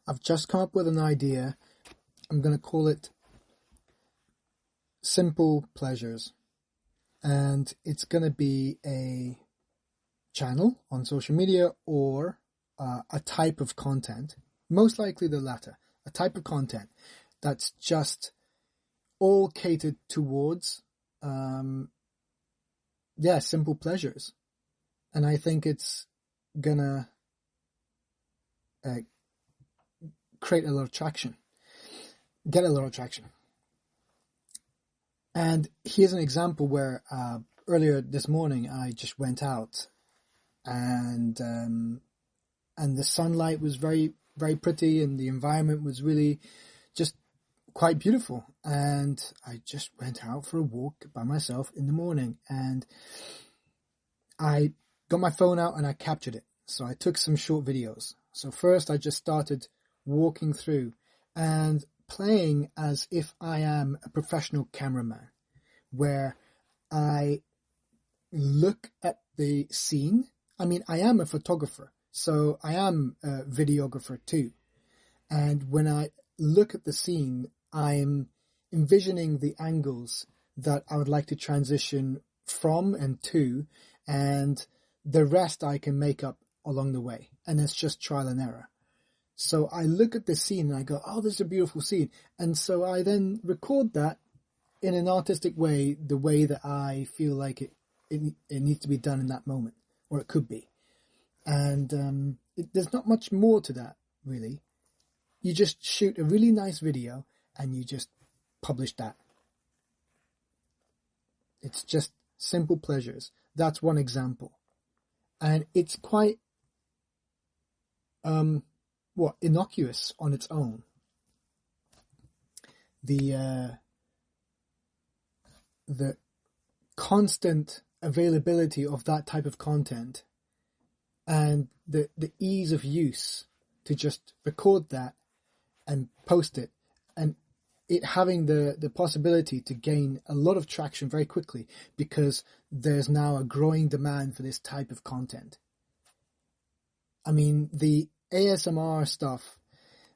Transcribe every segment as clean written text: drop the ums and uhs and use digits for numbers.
I've just come up with an idea. I'm going to call it Simple Pleasures. And it's going to be a channel on social media or a type of content. Most likely the latter. A type of content that's just all catered towards, simple pleasures. And I think it's gonna create a lot of traction, get a lot of traction. And here's an example where earlier this morning I just went out, and the sunlight was very, very pretty, and the environment was really just quite beautiful. And I just went out for a walk by myself in the morning, and I got my phone out and I captured it. So I took some short videos. So first I just started walking through and playing as if I am a professional cameraman, where I look at the scene. I mean, I am a photographer, so I am a videographer too. And when I look at the scene, I'm envisioning the angles that I would like to transition from and to, and the rest I can make up along the way. And it's just trial and error. So I look at the scene and I go, oh, this is a beautiful scene. And so I then record that in an artistic way, the way that I feel like it needs to be done in that moment, or it could be. And there's not much more to that, really. You just shoot a really nice video and you just publish that. It's just simple pleasures. That's one example. And it's quite, innocuous on its own. The constant availability of that type of content and the ease of use to just record that and post it, and it having the possibility to gain a lot of traction very quickly because there's now a growing demand for this type of content. I mean, the ASMR stuff,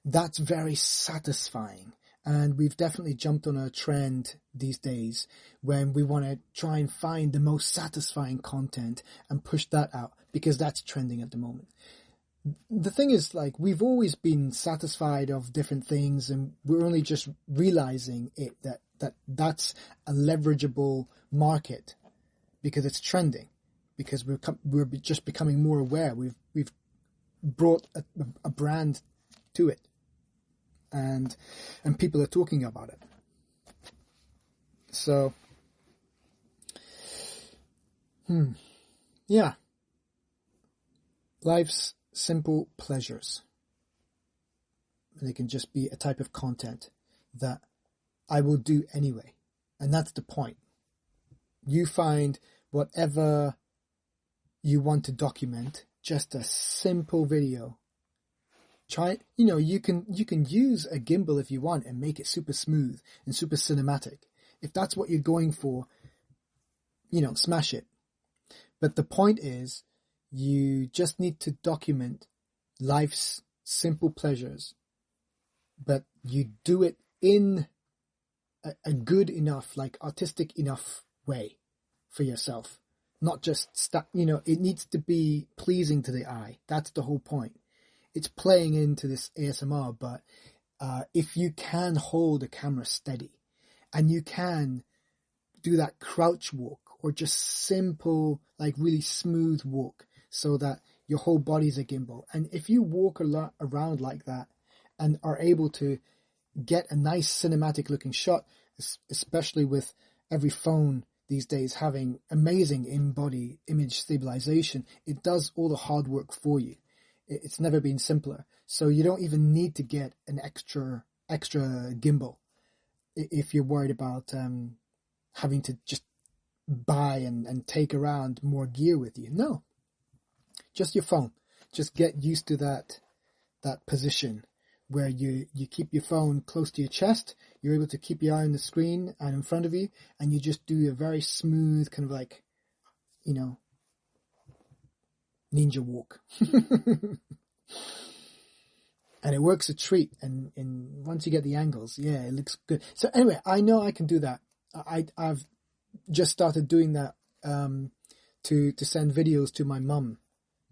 that's very satisfying. And we've definitely jumped on a trend these days when we want to try and find the most satisfying content and push that out because that's trending at the moment. The thing is, like, we've always been satisfied of different things, and we're only just realizing that's a leverageable market because it's trending, because we're just becoming more aware. We've brought a brand to it, and people are talking about it. So, yeah, life's simple pleasures. And they can just be a type of content that I will do anyway. And that's the point. You find whatever you want to document, just a simple video. Try, you can use a gimbal if you want and make it super smooth and super cinematic. If that's what you're going for, smash it. But the point is, you just need to document life's simple pleasures, but you do it in a good enough, like artistic enough way for yourself. Not just, it needs to be pleasing to the eye. That's the whole point. It's playing into this ASMR, but if you can hold a camera steady and you can do that crouch walk or just simple, like really smooth walk, so that your whole body's a gimbal. And if you walk a lot around like that and are able to get a nice cinematic looking shot, especially with every phone these days having amazing in-body image stabilization, it does all the hard work for you. It's never been simpler. So you don't even need to get an extra gimbal if you're worried about having to just buy and take around more gear with you. No. Just your phone. Just get used to that position where you keep your phone close to your chest. You're able to keep your eye on the screen and in front of you, and you just do a very smooth kind of like, ninja walk. And it works a treat. And once you get the angles, yeah, it looks good. So anyway, I know I can do that. I've just started doing that to send videos to my mum,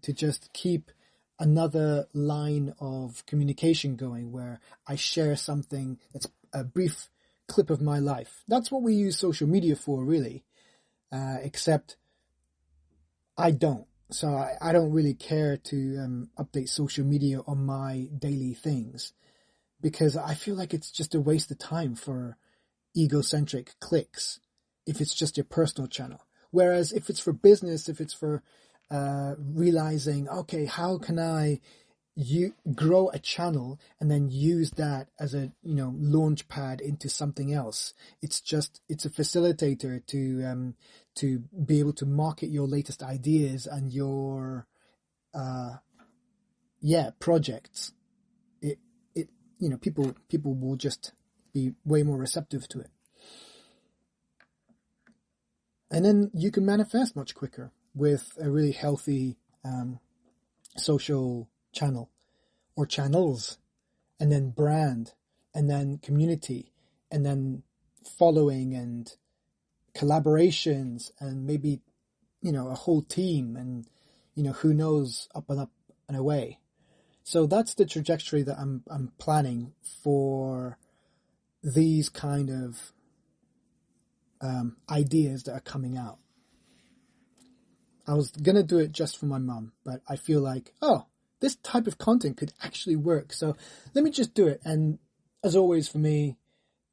to just keep another line of communication going where I share something that's a brief clip of my life. That's what we use social media for, really. Except I don't. So I don't really care to update social media on my daily things, because I feel like it's just a waste of time for egocentric clicks if it's just your personal channel. Whereas if it's for business, if it's for realizing, okay, how can I grow a channel and then use that as a launch pad into something else. It's a facilitator to be able to market your latest ideas and your projects. People will just be way more receptive to it. And then you can manifest much quicker with a really healthy social channel or channels, and then brand, and then community, and then following and collaborations, and maybe a whole team, and who knows, up and up and away. So that's the trajectory that I'm planning for these kind of ideas that are coming out. I was gonna do it just for my mum, but I feel like, this type of content could actually work. So let me just do it. And as always for me,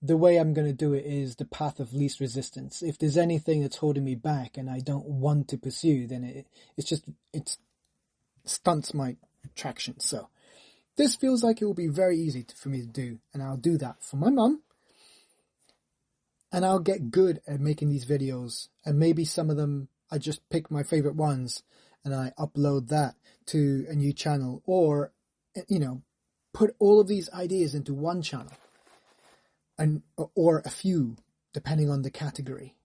the way I'm going to do it is the path of least resistance. If there's anything that's holding me back and I don't want to pursue, then it stunts my traction. So this feels like it will be very easy for me to do. And I'll do that for my mum. And I'll get good at making these videos. And maybe some of them, I just pick my favorite ones and I upload that to a new channel, or, put all of these ideas into one channel, or a few, depending on the category,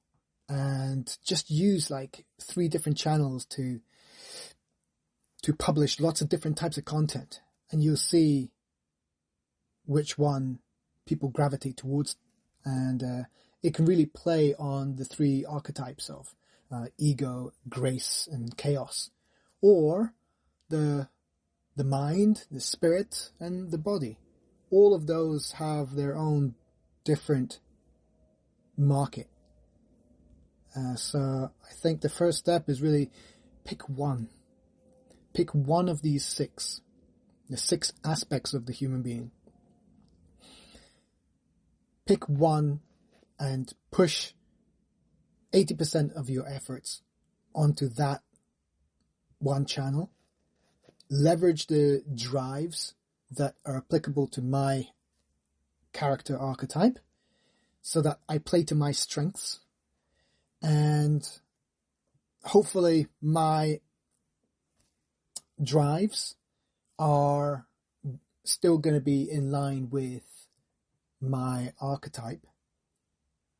and just use like 3 different channels to publish lots of different types of content, and you'll see which one people gravitate towards. And it can really play on the 3 archetypes of ego, grace, and chaos, or the mind, the spirit, and the body. All of those have their own different market. So I think the first step is really pick one. Pick one of these 6, the 6 aspects of the human being. Pick one and push 80% of your efforts onto that one channel. Leverage the drives that are applicable to my character archetype so that I play to my strengths, and hopefully my drives are still going to be in line with my archetype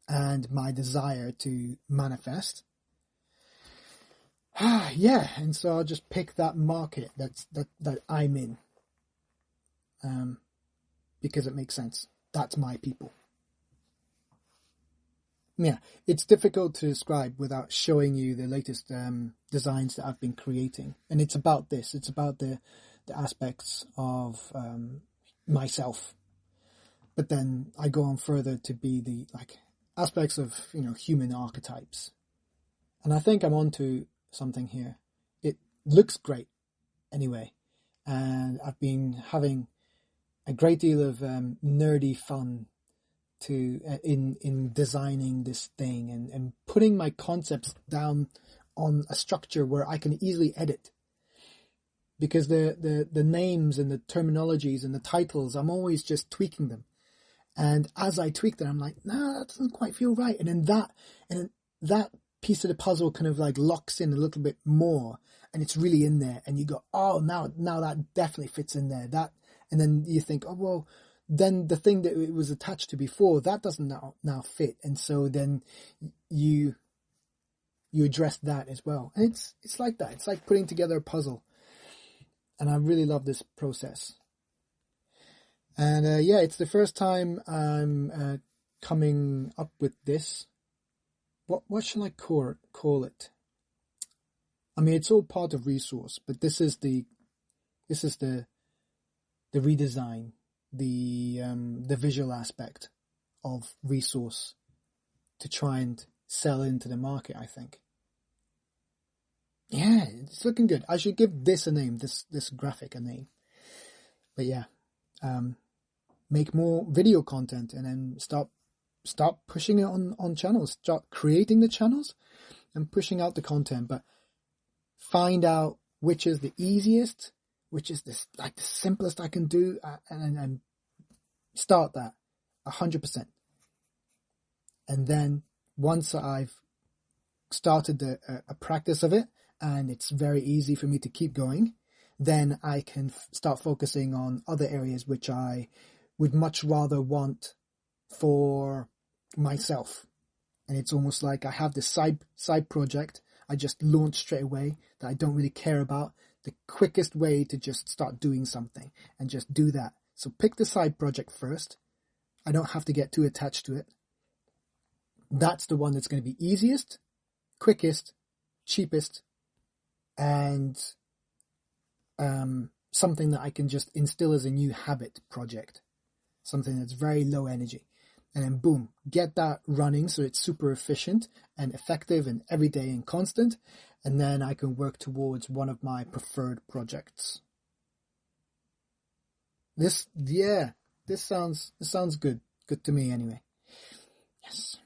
and my desire to manifest. And so I'll just pick that market that I'm in, because it makes sense. That's my people. Yeah, it's difficult to describe without showing you the latest designs that I've been creating, and it's about this. It's about the aspects of myself, but then I go on further to be the aspects of human archetypes, and I think I'm onto something here. It looks great anyway, and I've been having a great deal of nerdy fun in designing this thing and putting my concepts down on a structure where I can easily edit, because the names and the terminologies and the titles, I'm always just tweaking them, and as I tweak them, I'm like, no, that doesn't quite feel right, and then that piece of the puzzle kind of locks in a little bit more, and it's really in there, and you go, oh, now that definitely fits in there. That, and then you think, oh well, then the thing that it was attached to before, that doesn't now fit, and so then you address that as well, and it's like that. It's like putting together a puzzle, and I really love this process. And yeah, it's the first time I'm coming up with this. What shall I call it? I mean, it's all part of Resource, but this is the redesign, the visual aspect of Resource to try and sell into the market, I think. Yeah, it's looking good. I should give this a name, this graphic a name. But yeah, make more video content and then start pushing it on channels. Start creating the channels and pushing out the content, but find out which is the easiest, which is the simplest I can do, and start that 100%. And then once I've started a practice of it, and it's very easy for me to keep going, then I can start focusing on other areas which I would much rather want for myself. And it's almost like I have this side project I just launch straight away that I don't really care about. The quickest way to just start doing something and just do that. So pick the side project first. I don't have to get too attached to it. That's the one that's going to be easiest, quickest, cheapest, and something that I can just instill as a new habit project. Something that's very low energy. And then boom, get that running so it's super efficient and effective and everyday and constant. And then I can work towards one of my preferred projects. This sounds good. Good to me anyway. Yes.